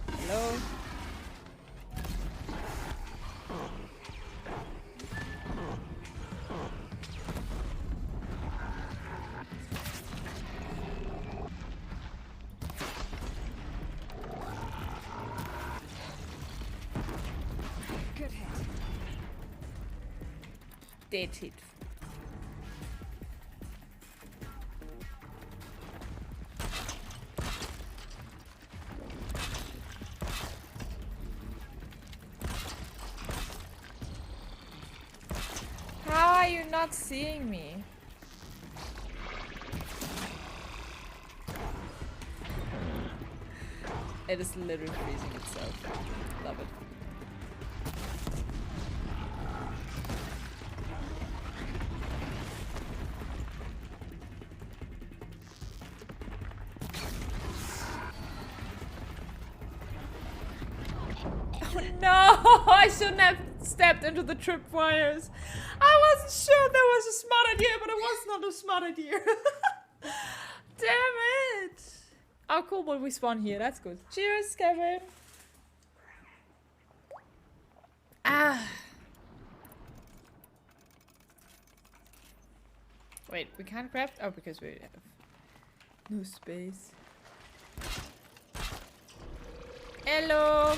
Hello? Good hit. Dead hit. How are you not seeing me? It is literally freezing itself. Love it. Oh no! I shouldn't have stepped into the tripwires. I wasn't sure that was a smart idea, but it was not a smart idea. Damn it! Oh cool, but we spawn here, that's good. Cheers, Kevin! Ah! Wait, we can't craft? Oh, because we have no space. Hello!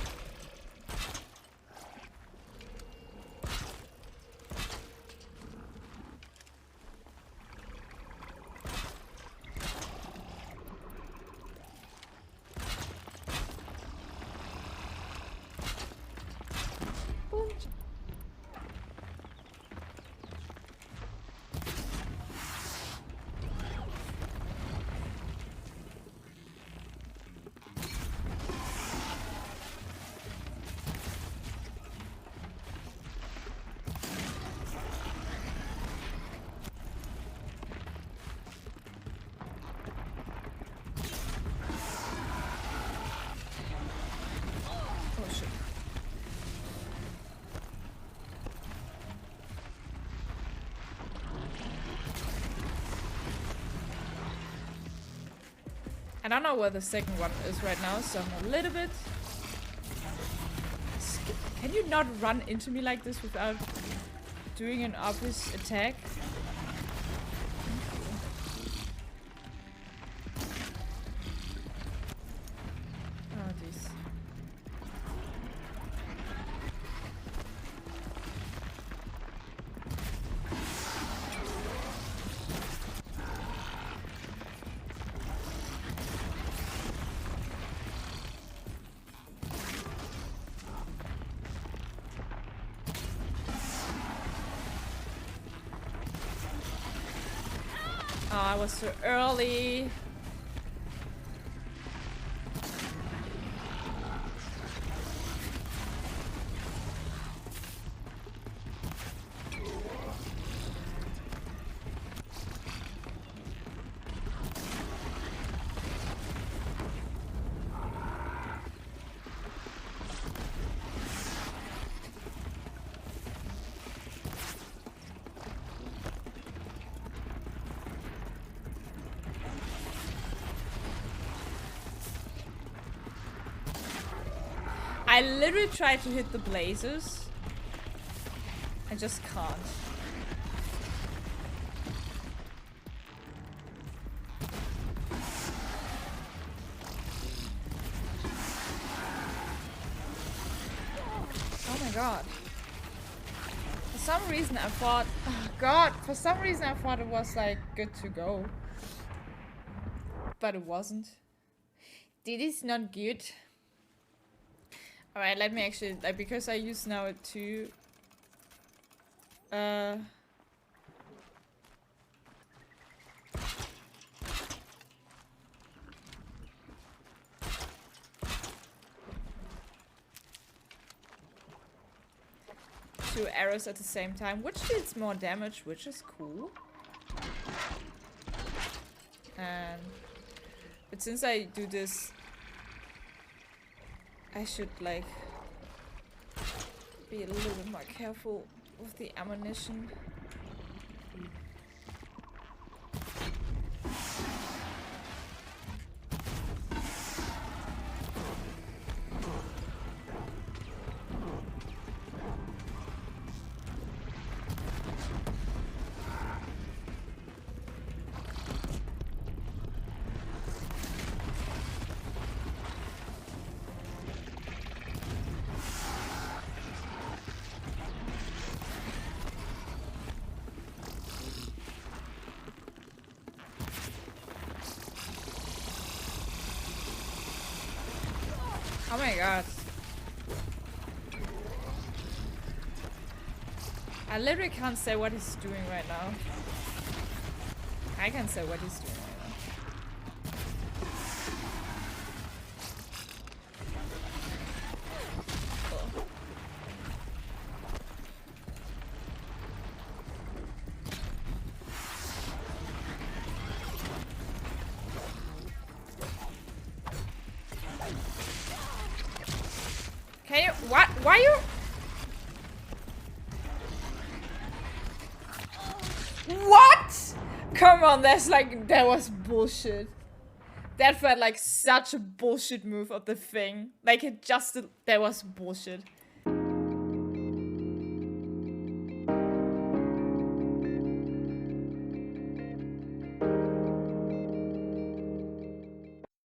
I don't know where the second one is right now, so I'm a little bit... Can you not run into me like this without doing an obvious attack? Oh, jeez. Oh, I was too early. I literally tried to hit the blazes. I just can't. Oh my god. For some reason I thought... Oh god, for some reason I thought it was like good to go. But it wasn't. This is not good. Alright, let me actually, like, because I use now it to two arrows at the same time, which deals more damage, which is cool. But since I do this, I should like be a little bit more careful with the ammunition. Oh my god. I literally can't say what he's doing right now. I can say what he's doing right Can you? What? Why you? What? Come on, that was bullshit. That felt like such a bullshit move of the thing. Like that was bullshit.